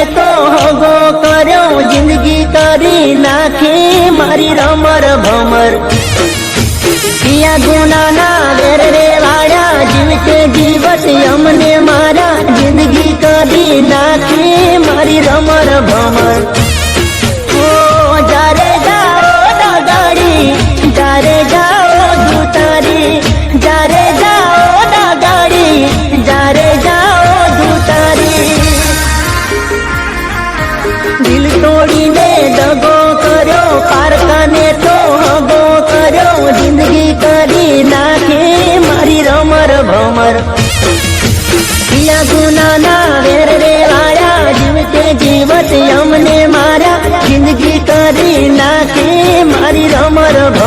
તો હગો કર્યો જિંદગી કરી નાખી મારી રમર ભમર પિયા ગુનાના વેર રે વાળ્યા જીવતે જીવત અમને મારા જિંદગી કરી નાખી મારી રમર ભમર જારે જાઓ દાડી જારે જાઓ દૂતારી જારે જાઓ દાડી જારે જાઓ દૂતારી દિલ તોડીને દગો કર્યો પારકાને તો હગો કર્યો જિંદગી કરી નાખી મારી રમર ભમર પિયા ગુનાના વેર રે વાળ્યા જીવતે જીવત અમને મારા જિંદગી કરી નાખી મારી રમર ભમર